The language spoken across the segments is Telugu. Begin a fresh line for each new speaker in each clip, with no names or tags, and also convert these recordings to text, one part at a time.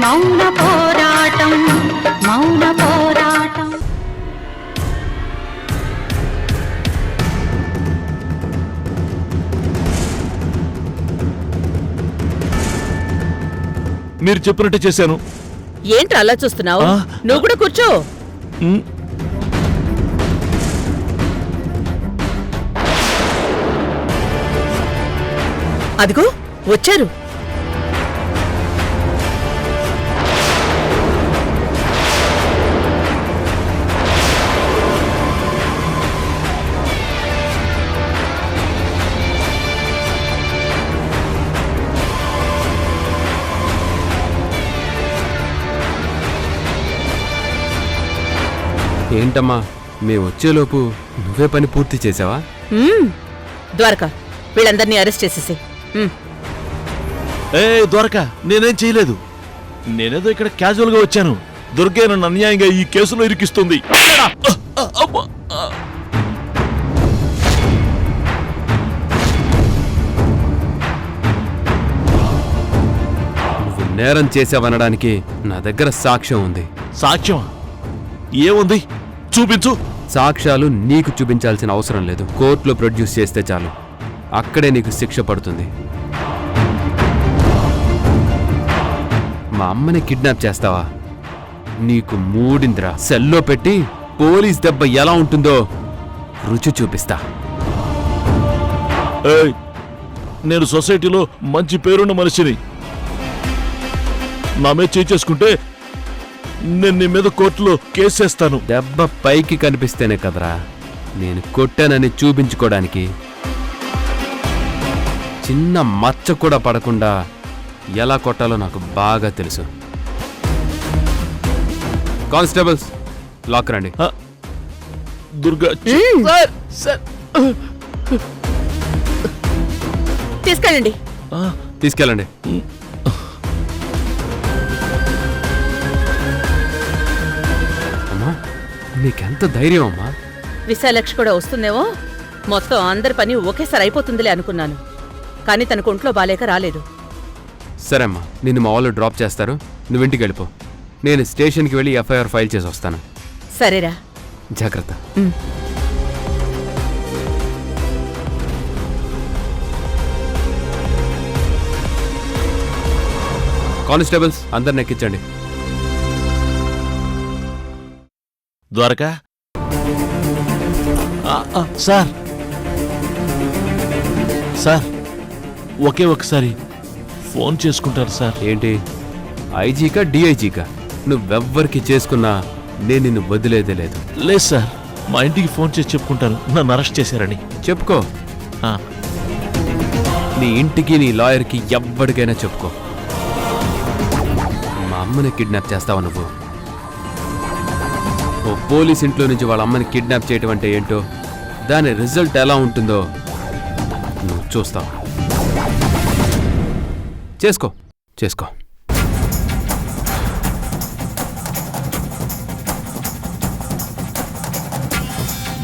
మౌన పోరాటం మౌన పోరాటం.
మీరు చెప్పినట్టే చేశాను.
ఏంట్రా అలా చూస్తున్నావు? నువ్వు కూడా కూర్చో. అదిగో వచ్చారు.
ఏంటమ్మా మేము వచ్చేలోపు నువ్వే పని పూర్తి చేసావా?
ద్వారకా, వీళ్ళందరినీ అరెస్ట్ చేసేసి.
ఏ ద్వారకా, నేనేం చేయలేదు. నేనేదో ఇక్కడ క్యాజువల్ గా వచ్చాను. దుర్గే నన్ను అన్యాయంగా ఈ కేసులో ఇరికిస్తుంది.
నువ్వు నేరం చేసావనడానికి నా దగ్గర సాక్ష్యం ఉంది.
సాక్ష్యమా? ఏముంది? చూపించు.
సాక్ష్యాలు నీకు చూపించాల్సిన అవసరం లేదు. కోర్టులో ప్రొడ్యూస్ చేస్తే చాలు, అక్కడే నీకు శిక్ష పడుతుంది. మా అమ్మని కిడ్నాప్ చేస్తావా? నీకు మూడింద్రా. సెల్లో పెట్టి పోలీస్ దెబ్బ ఎలా ఉంటుందో రుచి చూపిస్తా.
నేను సొసైటీలో మంచి పేరున్న మనిషిని. నా మీద చేసుకుంటే నేను నీ మీద కోర్టులో కేసేస్తాను.
దెబ్బ పైకి కనిపిస్తేనే కదరా నేను కొట్టానని చూపించుకోవడానికి. చిన్న మచ్చ కూడా పడకుండా ఎలా కొట్టాలో నాకు బాగా తెలుసు. కానిస్టేబుల్స్, లాక్ రండి.
దుర్గా,
తీసుకెళ్ళండి.
తీసుకెళ్ళండి. నీకెంత ధైర్యం అమ్మా?
విశాలక్షి కూడా వస్తుందేమో. మొత్తం అందరి పని ఒకేసారి అయిపోతుందిలే అనుకున్నాను, కానీ తనకు ఒంట్లో బాలేక రాలేదు.
సరే అమ్మా, నిన్ను మా వాళ్ళు డ్రాప్ చేస్తారు. నువ్వు ఇంటికి వెళ్ళిపో. నేను స్టేషన్కి వెళ్ళి ఎఫ్ఐఆర్ ఫైల్ చేసి వస్తాను.
సరేరా,
జాగ్రత్త. కానిస్టేబుల్స్, అందరిని ఎక్కించండి.
ద్వారకా, సార్ సార్ ఒకే ఒకసారి ఫోన్ చేసుకుంటారు సార్.
ఏంటి, ఐజీకా డిఐజీకా? నువ్వెవ్వరికి చేసుకున్నా నేను నిన్ను వదిలేదే లేదు.
లేదు సార్, మా ఇంటికి ఫోన్ చేసి చెప్పుకుంటాను నన్ను అరెస్ట్ చేశారని.
చెప్పుకో. నీ ఇంటికి, నీ లాయర్కి, ఎవ్వడికైనా చెప్పుకో. మా అమ్మని కిడ్నాప్ చేస్తావా నువ్వు? ఓ పోలీస్ ఇంట్లో నుంచి వాళ్ళ అమ్మని కిడ్నాప్ చేయటం అంటే ఏంటో, దాని రిజల్ట్ ఎలా ఉంటుందో నువ్వు చూస్తావు. చేసుకో చేసుకో.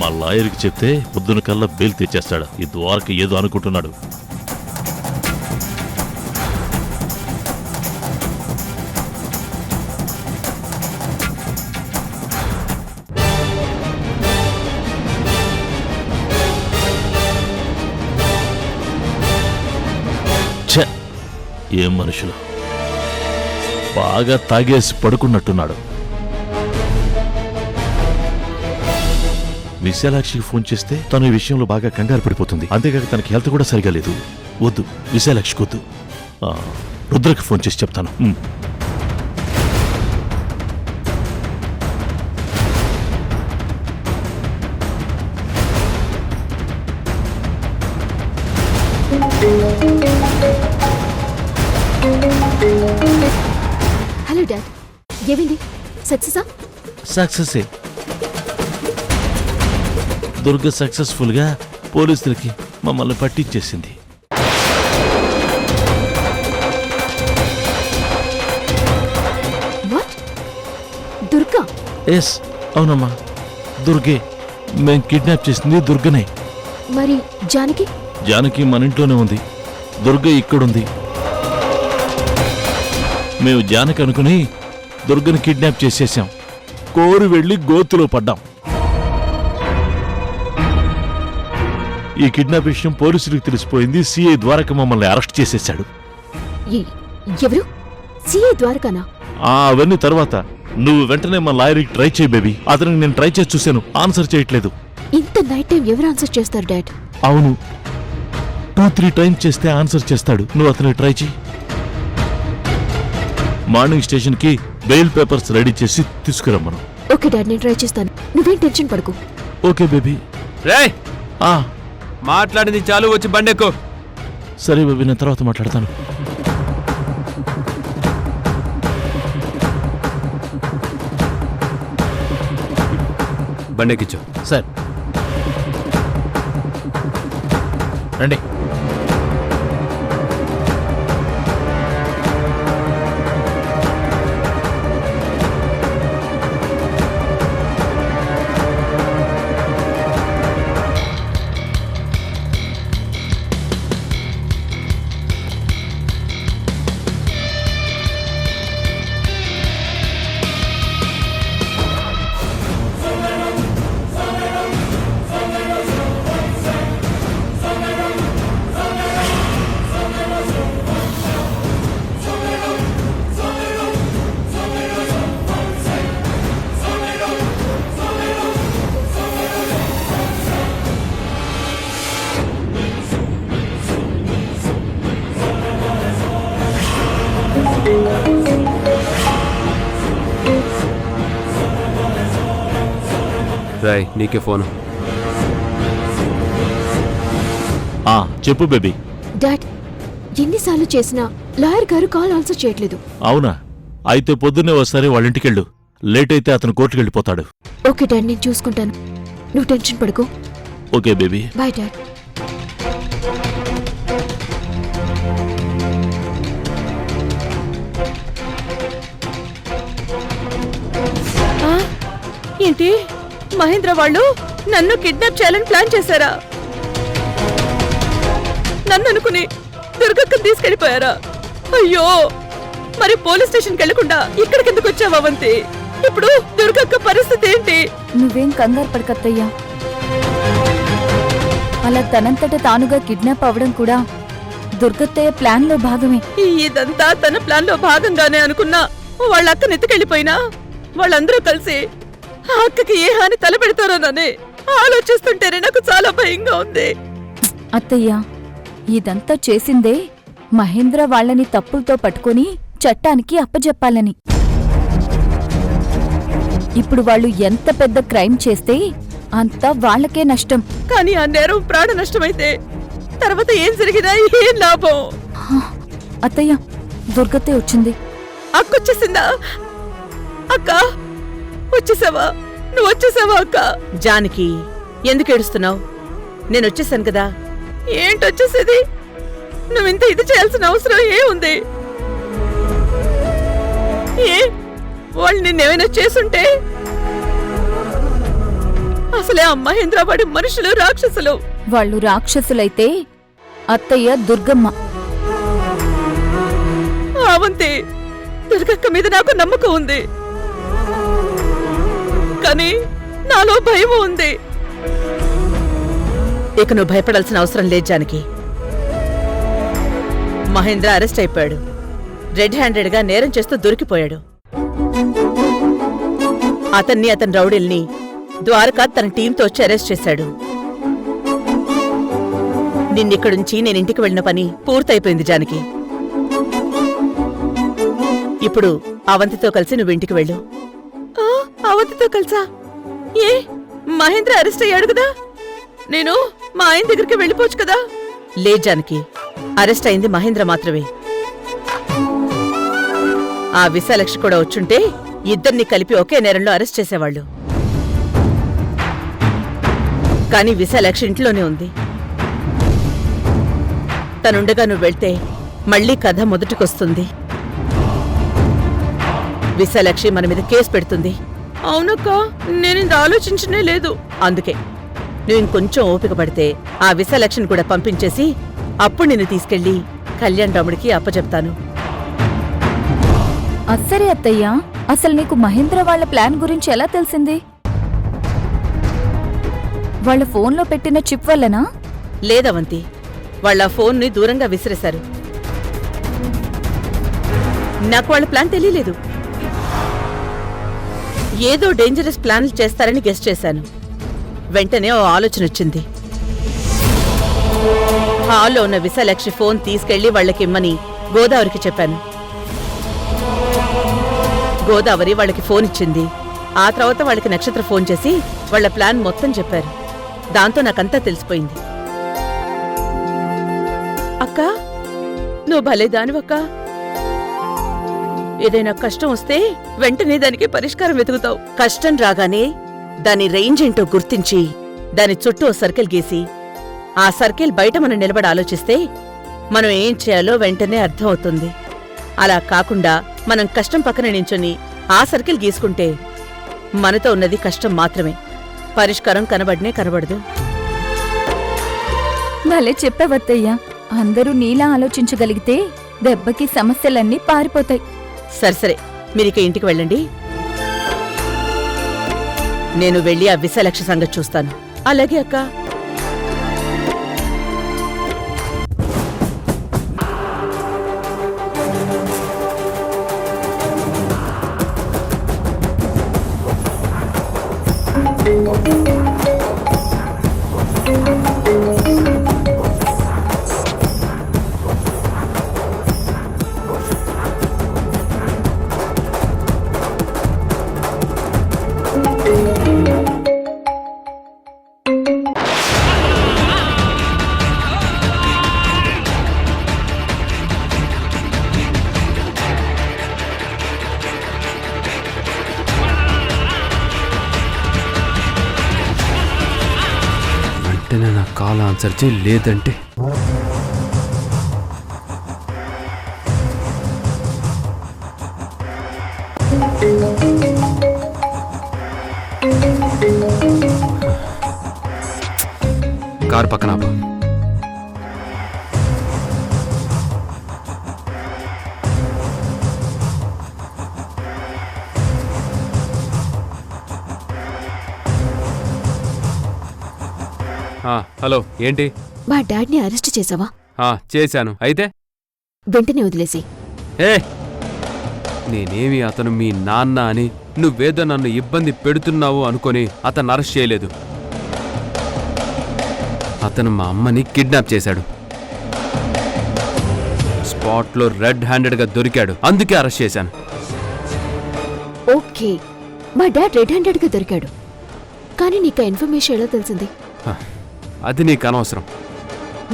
మా లాయర్కి చెప్తే పొద్దున కల్లా బెయిల్ తెచ్చేస్తాడు. ఈ ద్వారక ఏదో అనుకుంటున్నాడు. ఏం మనుషులు, బాగా తాగేసి పడుకున్నట్టున్నాడు. విశాలాక్షికి ఫోన్ చేస్తే తను ఈ విషయంలో బాగా కంగారు పడిపోతుంది. అంతేకాక తనకి హెల్త్ కూడా సరిగా లేదు. వద్దు, విశాలాక్షికి వద్దు. రుద్రకి ఫోన్ చేసి చెప్తాను.
హలో డాడ్, ఏమైంది? సక్సెసా?
సక్సెసే. దుర్గ సక్సెస్ఫుల్ గా పోలీసులకి మమ్మల్ని పట్టించేసింది.
వాట్? దుర్గా?
ఎస్, అవునమ్మా, దుర్గే. మేం కిడ్నాప్ చేసింది దుర్గనే.
మరి జానకి?
జానకి మన ఇంట్లోనే ఉంది. దుర్గ ఇక్కడుంది. మేము జానకి అనుకుని దుర్గని కిడ్నాప్ చేసేసాం. కోరి వెళ్ళి గోతులో పడ్డాం. ఈ కిడ్నాప్ విషయం పోలీసులకు తెలిసిపోయింది. సిఐ ద్వారక మమ్మల్ని అరెస్ట్ చేసేశాడు.
ఎవరు? సిఐ ద్వారకానా?
అవన్నీ తర్వాత. నువ్వు వెంటనే మా లాయర్కి ట్రై చేయి బేబీ. అతనికి నేను ట్రై చేసి చూశాను, ఆన్సర్ చేయట్లేదు.
ఇంత నైట్ టైం ఎవరు ఆన్సర్ చేస్తారు డాడ్?
అవును, 2-3 టైమ్స్ చేస్తే ఆన్సర్ చేస్తాడు. నువ్వు అతనికి ట్రై చేయి. మార్నింగ్ స్టేషన్కి బెయిల్ పేపర్స్ రెడీ చేసి తీసుకురమ్మను.
ఓకే డాడ్, నేను ట్రై చేస్తాను. నువ్వేం టెన్షన్ పడకు.
Okay baby.
రే
ఆ
మాట్లాడింది చాలు, వచ్చి బండెక్కు.
సరే బేబీ, నేను తర్వాత మాట్లాడతాను.
బండెక్కిచ్చు.
సార్ రండి.
రాయ్, నీకే ఫోను.
చెప్పు బేబీ.
డాడ్, ఎన్నిసార్లు చేసినా లాయర్ గారు కాల్ ఆన్సర్ చేయట్లేదు.
అవునా? అయితే పొద్దున్నే ఒకసారి వాళ్ళ ఇంటికెళ్ళు. లేట్ అయితే అతను కోర్టుకు వెళ్ళిపోతాడు.
ఓకే డాడ్, నేను చూసుకుంటాను. నువ్వు టెన్షన్ పడకు.
Okay baby.
Bye dad.
ఏంటి, మహేంద్ర వాళ్ళు నన్ను కిడ్నాప్ చేయాలని ప్లాన్ చేశారా? నన్ను అనుకుని దుర్గక్కని తీసుకెళ్లిపోయారా? అయ్యో, మరి పోలీస్ స్టేషన్కి వెళ్లకుండా ఇక్కడికి ఎందుకు వచ్చావా అవంతి? ఇప్పుడు దుర్గక్క పరిస్థితి ఏంటి?
నువ్వేం కంగారు పడకత్తయ్యా. అలా తనంతట తానుగా కిడ్నాప్ అవ్వడం కూడా దుర్గత్తయ్య ప్లాన్ లో భాగమే.
ఇదంతా తన ప్లాన్ లో భాగంగానే అనుకున్నా. వాళ్ళ అక్కని ఎత్తుకెళ్లిపోయినా వాళ్ళందరూ కలిసి ఆ అక్కకి ఏ హాని తలపెడతారోనని ఆలోచిస్తుంటేనే నాకు చాలా భయంగా ఉంది.
అత్తయ్య, ఇదంతా చేసిందే మహేంద్ర వాళ్ళని తప్పులతో పట్టుకుని చట్టానికి అప్పజెప్పాలని. ఇప్పుడు వాళ్ళు ఎంత పెద్ద క్రైమ్ చేస్తే అంత వాళ్ళకే నష్టం.
కానీ ఆ నేరం ప్రాణ నష్టమైతే తర్వాత ఏం జరిగినా ఏం లాభం?
అత్తయ్య, దుర్గతే వచ్చింది.
అక్కొచ్చేసిందా? అక్క వచ్చేసావా? నువ్వు వచ్చేసావా అక్క? జానకి, ఎందుకు ఏడుస్తున్నావు? నేను వచ్చేసాను కదా. ఏంటొచ్చేసేది? నువ్వింత ఇది చేయాల్సిన అవసరం ఏముంది? వాళ్ళు నిన్నేమైనా చేసుంటే? అసలే ఆ మహేంద్రవాడి మనుషులు రాక్షసులు.
వాళ్ళు రాక్షసులైతే అత్తయ్య దుర్గమ్మ.
అవంతి, దుర్గక్క మీద నాకు నమ్మకం ఉంది, కానీ నాలో భయం ఉంది. ఇక నువ్వు భయపడాల్సిన అవసరం లేదు జానకి. మహేంద్ర అరెస్ట్ అయిపోయాడు. రెడ్ హ్యాండెడ్ గా నేరం చేస్తూ దొరికిపోయాడు. అతన్ని, అతని రౌడీల్ని ద్వారకా తన టీంతో వచ్చి అరెస్ట్ చేశాడు. నిన్నిక్కడుంచి నేనింటికి వెళ్లిన పని పూర్తయిపోయింది జానకి. ఇప్పుడు అవంతితో కలిసి నువ్వు ఇంటికి వెళ్ళు. అవంతితో కలిసా? ఏ, మహేంద్ర అరెస్ట్ అయ్యాడు కదా, నేను మా ఆయన దగ్గరికి వెళ్ళిపోవచ్చు కదా. లే జానకి, అరెస్ట్ అయింది మహేంద్ర మాత్రమే. ఆ విశాలక్షి కూడా వచ్చుంటే ఇద్దరిని కలిపి ఒకే నేరంలో అరెస్ట్ చేసేవాళ్లు. కానీ విశాలక్షి ఇంట్లోనే ఉంది. తనుండగా నువ్వు వెళ్తే మళ్లీ కథ మొదటికొస్తుంది. విశాలక్షి మన మీద కేసు పెడుతుంది. అవునక్క, నేనింత ఆలోచించనే లేదు. అందుకే నువ్వు ఇంకొంచెం ఓపిక పడితే ఆ విశాలక్షిని కూడా పంపించేసి అప్పుడు నిన్ను తీసుకెళ్లి కళ్యాణ్ రాముడికి అప్పచెప్తాను.
అస్సరే అత్తయ్యా, అసలు నీకు మహేంద్ర వాళ్ళ ప్లాన్ గురించి ఎలా తెలిసింది? వాళ్ళ ఫోన్లో పెట్టిన చిప్ వల్లనా?
లేదవంతి, వాళ్ళ ఫోన్ని దూరంగా విసిరేశారు. నాకు వాళ్ళ ప్లాన్ తెలియలేదు. ఏదో డేంజరస్ ప్లాన్లు చేస్తారని గెస్ట్ చేశాను. వెంటనే ఓ ఆలోచన వచ్చింది. హాల్లో ఉన్న విశాలాక్షి ఫోన్ తీసుకెళ్లి వాళ్ళకిమ్మని గోదావరికి చెప్పాను. గోదావరి వాళ్ళకి ఫోన్ ఇచ్చింది. ఆ తర్వాత వాళ్ళకి నక్షత్ర ఫోన్ చేసి వాళ్ళ ప్లాన్ మొత్తం చెప్పారు. దాంతో నాకంతా తెలిసిపోయింది. అక్కా, నువ్వు భలే దానివక్కా. ఏదైనా కష్టం వస్తే వెంటనే దానికి పరిష్కారం వెతుకుతావు. కష్టం రాగానే దాని రేంజ్ ఏంటో గుర్తించి దాని చుట్టూ ఓ సర్కిల్ గీసి ఆ సర్కిల్ బయట మనం నిలబడి ఆలోచిస్తే మనం ఏం చేయాలో వెంటనే అర్థమవుతుంది. అలా కాకుండా మనం కష్టం పక్కన నించొని ఆ సర్కిల్ గీసుకుంటే మనతో ఉన్నది కష్టం మాత్రమే, పరిష్కారం కనబడనే కనబడదు.
భలే చెప్పావత్తయ్యా. అందరూ నీలా ఆలోచించగలిగితే దెబ్బకి సమస్యలన్నీ పారిపోతాయి.
సరే, మీరిక ఇంటికి వెళ్ళండి. నేను వెళ్ళి ఆ విశాలక్ష సంగతి చూస్తాను. అలాగే అక్కా.
వెంటనే నా కాల్ ఆన్సర్ చేయి, లేదంటే కారు పక్కన ఆపు. హలో, ఏంటి?
మా డాడ్ని అరెస్ట్ చేసావా?
చేశాను. అయితే
వెంటనే వదిలేసి.
ఏ నేనేమి అతను మీ నాన్న అని నువ్వేదో నన్ను ఇబ్బంది పెడుతున్నావు అనుకొని అతను అరెస్ట్ చేయలేదు. అతను మా అమ్మని కిడ్నాప్ చేశాడు. స్పాట్లో రెడ్ హ్యాండెడ్గా దొరికాడు, అందుకే అరెస్ట్ చేశాను.
ఓకే, మా డాడ్ రెడ్ హ్యాండెడ్గా దొరికాడు. కానీ నీకు ఇన్ఫర్మేషన్ ఎలా తెలిసింది?
అది నీకు అనవసరం.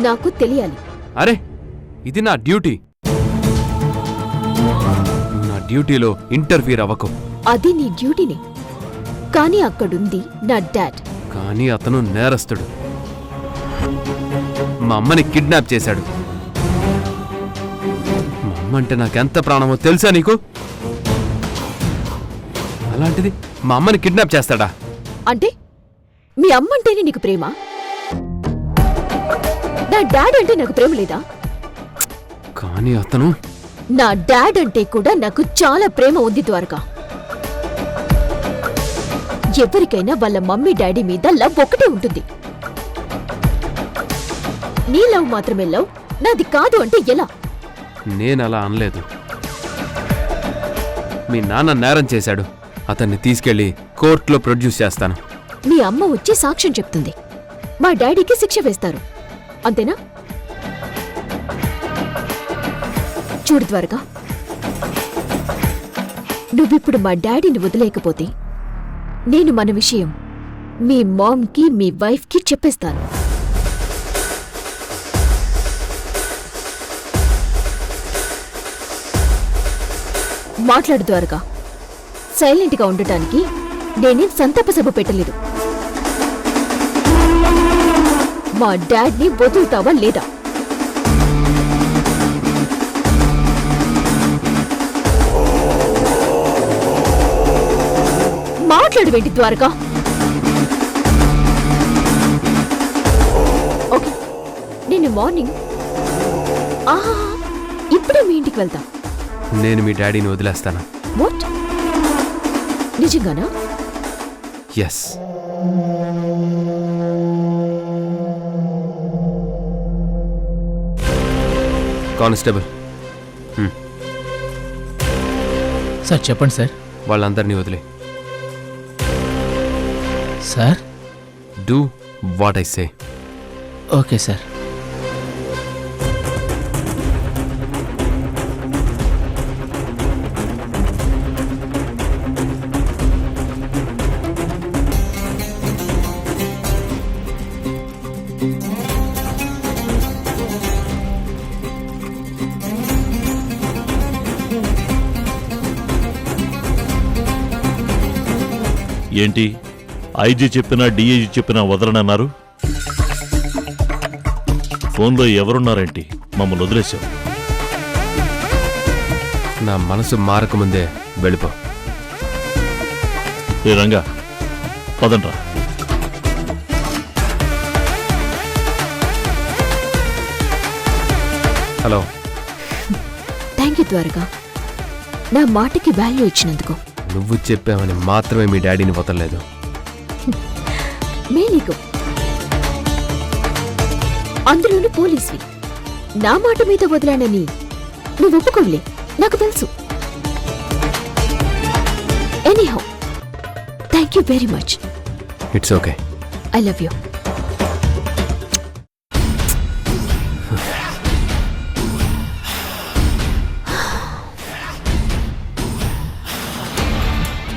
నాకు తెలియాలి.
అరే, ఇది నా డ్యూటీ. నా డ్యూటీలో ఇంటర్ఫీర్ అవ్వకు.
అది నీ డ్యూటీని, కానీ అక్కడుంది నా డాడ్.
కానీ అతను నేరస్తుడు. మా అమ్మని కిడ్నాప్ చేశాడు. మా అమ్మ అంటే నాకెంత ప్రాణమో తెలుసా నీకు? అలాంటిది మా అమ్మని కిడ్నాప్ చేస్తాడా?
అంటే మీ అమ్మంటేనే నీకు ప్రేమ? నా డాడ్ అంటే నాకు ప్రేమ లేదా?
కానీ అతను
నా డాడ్ అంటే కూడా నాకు చాలా ప్రేమ ఉంది ద్వారకా. ఎవరికైనా వాళ్ళ మమ్మీ డాడీ మీద లవ్ ఒకటే ఉంటుంది. నీ లవ్ మాత్రమే లవ్, నాది కాదు అంటే ఎలా?
నేనలా అనలేదు. మీ నాన్న నేరం చేశాడు. అతన్ని తీసుకెళ్లి కోర్టులో ప్రొడ్యూస్ చేస్తాను.
మీ అమ్మ వచ్చి సాక్ష్యం చెప్తుంది, మా డాడీకి శిక్ష వేస్తారు, అంతేనా? చూడు ద్వారకా, నువ్విప్పుడు మా డాడీని వదిలేకపోతే నేను మన విషయం మీ మామ్కి మీ వైఫ్కి చెప్పేస్తాను. మాట్లాడు ద్వారకా. సైలెంట్గా ఉండటానికి నేనేం సంతాప సభ పెట్టలేదు. మా డాడ్ని వదులుతావా లేదా? మాట్లాడవేంటి ద్వారకా? ఓకే, నేను మార్నింగ్ ఇప్పుడే మీ ఇంటికి వెళ్తా.
నేను మీ డాడీని వదిలేస్తాను.
వాట్? నిజంగానా?
ఎస్. కానిస్టేబుల్,
సార్ చెప్పండి సార్.
వాళ్ళందరినీ వదిలే.
Sir
do what I say.
Okay sir.
ఏంటి ఐజీ చెప్పినా డిఐజీ చెప్పినా వదలనన్నారు? ఫోన్లో ఎవరున్నారేంటి? మమ్మల్ని వదిలేశావు.
నా మనసు మారకముందే వెళ్ళిపో.
ఏ రంగా, పదండ్రా.
హలో.
థ్యాంక్ యూ త్వరగా, నా మాటకి వాల్యూ ఇచ్చినందుకు.
నువ్వు చెప్పావని మాత్రమే మీ డాడీని వదలలేదు.
మేలీకు అందులోనూ పోలీస్వి. నా మాట మీద వదిలానని నువ్వు ఒప్పుకోలే, నాకు తెలుసు. Anyhow, thank you very much.
It's okay.
I love you.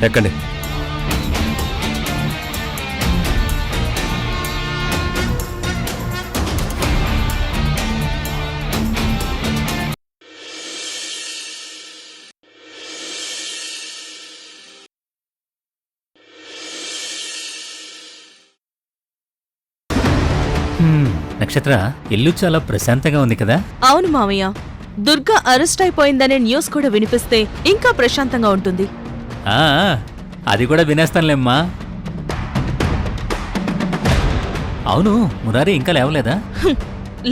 ఎక్కండి.
నక్షత్ర, ఇల్లు చాలా ప్రశాంతంగా ఉంది కదా?
అవును మామయ్య, దుర్గా అరెస్ట్ అయిపోయిందనే న్యూస్ కూడా వినిపిస్తే ఇంకా ప్రశాంతంగా ఉంటుంది.
ఆ, అది కూడా వినేస్తానులేమ్మా. అవును, మురారి ఇంకా లేవలేదా?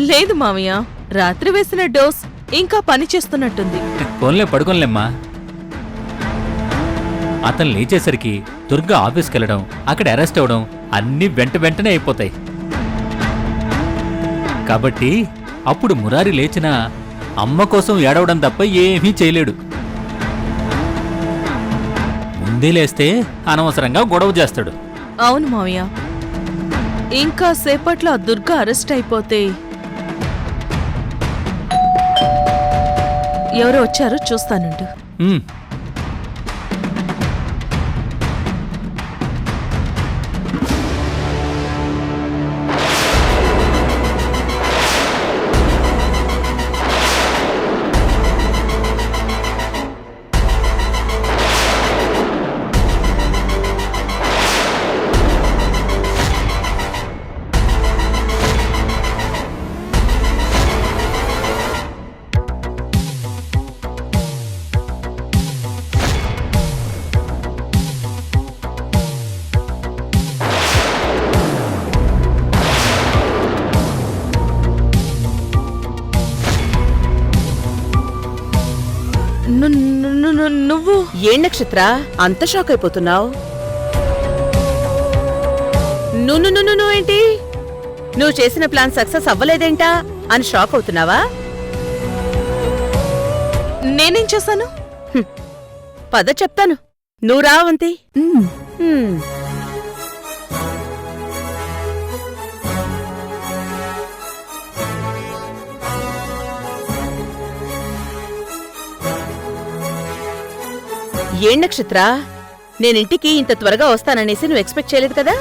లేదు మామయ్య, రాత్రి వేసిన డోస్ ఇంకా పనిచేస్తున్నట్టుంది.
ఫోన్లే, పడుకోనిలేమ్మా. అతను లేచేసరికి దుర్గా ఆఫీస్కి వెళ్ళడం, అక్కడ అరెస్ట్ అవడం అన్నీ వెంటనే అయిపోతాయి. కాబట్టి అప్పుడు మురారి లేచినా అమ్మ కోసం ఏడవడం తప్ప ఏమీ చేయలేడు. ముందే లేస్తే అనవసరంగా గొడవ చేస్తాడు.
అవును మామయ్య, ఇంకా సేపట్లో ఆ దుర్గా అరెస్ట్ అయిపోతే ఎవరో వచ్చారో చూస్తానుండు.
ఉమ్.
నువ్వు
ఏం నక్షత్ర అంత షాక్ అయిపోతున్నావు? ఏంటి, నువ్వు చేసిన ప్లాన్ సక్సెస్ అవ్వలేదేంటా అని షాక్ అవుతున్నావా?
నేనేం చేశాను?
పద చెప్తాను, నువ్వు రా అవంతి. ఏం నక్షత్ర, నేనింటికి ఇంత త్వరగా వస్తాననేసి నువ్వు ఎక్స్పెక్ట్ చేయలేదు కదా?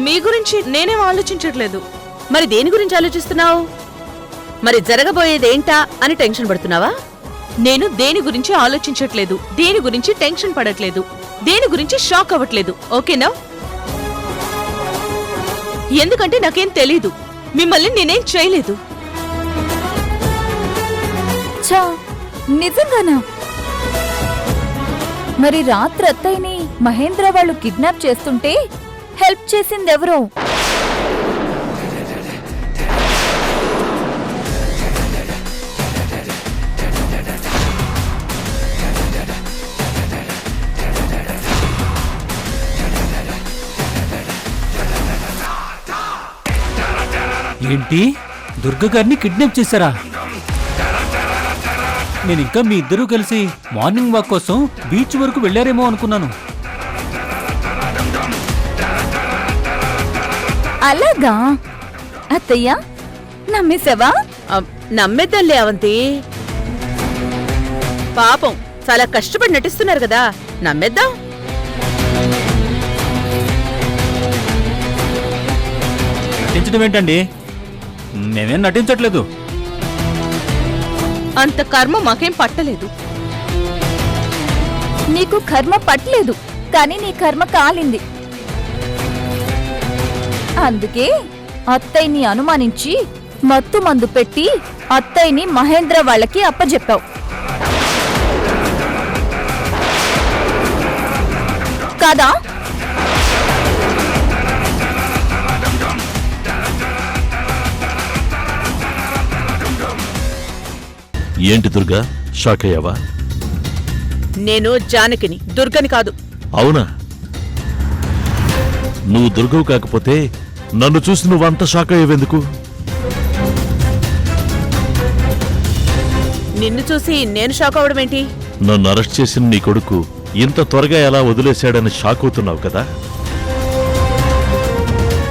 మీ గురించి నేనేం ఆలోచించట్లేదు.
మరి దేని గురించి ఆలోచిస్తున్నావు? మరి జరగబోయేదేంటా అని టెన్షన్ పడుతున్నావా?
నేను దేని గురించి ఆలోచించట్లేదు, దేని గురించి టెన్షన్ పడట్లేదు, దేని గురించి షాక్ అవ్వట్లేదు. ఓకేనా? ఎందుకంటే నాకేం తెలీదు, మిమ్మల్ని నేనేం చేయలేదు.
ఛా, నిజంగానా? మరి రాత్రి అత్తయ్యని మహేంద్ర వాళ్ళు కిడ్నాప్ చేస్తుంటే హెల్ప్ చేసిందెవరో?
ఏంటి దుర్గ గారిని కిడ్నాప్ చేశారా? నేను ఇంకా మీ ఇద్దరూ కలిసి మార్నింగ్ వాక్ కోసం బీచ్ వరకు వెళ్ళారేమో అనుకున్నాను.
అలాగా అత్తయ్య, నమ్మేశావా?
నమ్మేద్దాంలే అవంతి. పాపం చాలా కష్టపడి నటిస్తున్నారు కదా, నమ్మేద్దాం.
నటించడం ఏంటండి? మేమేం నటించట్లేదు.
అంత కర్మ మాకేం పట్టలేదు.
నీకు కర్మ పట్టలేదు, కానీ నీ కర్మ కాలింది. అందుకే అత్తయ్యని అనుమానించి మత్తు మందు పెట్టి అత్తయ్యని మహేంద్ర వాళ్ళకి అప్పజెప్పావు కాదా?
ఏంటి దుర్గా, షాక్ అయ్యావా?
నేను జానకిని, దుర్గని కాదు.
అవునా? నువ్వు దుర్గవు కాకపోతే నన్ను చూసి నువ్వంత షాక్ అయ్యేవెందుకు?
నిన్ను చూసి నేను షాక్ అవడం ఏంటి?
నన్ను అరెస్ట్ చేసిన నీ కొడుకు ఇంత త్వరగా ఎలా వదిలేశాడని షాక్ అవుతున్నావు కదా?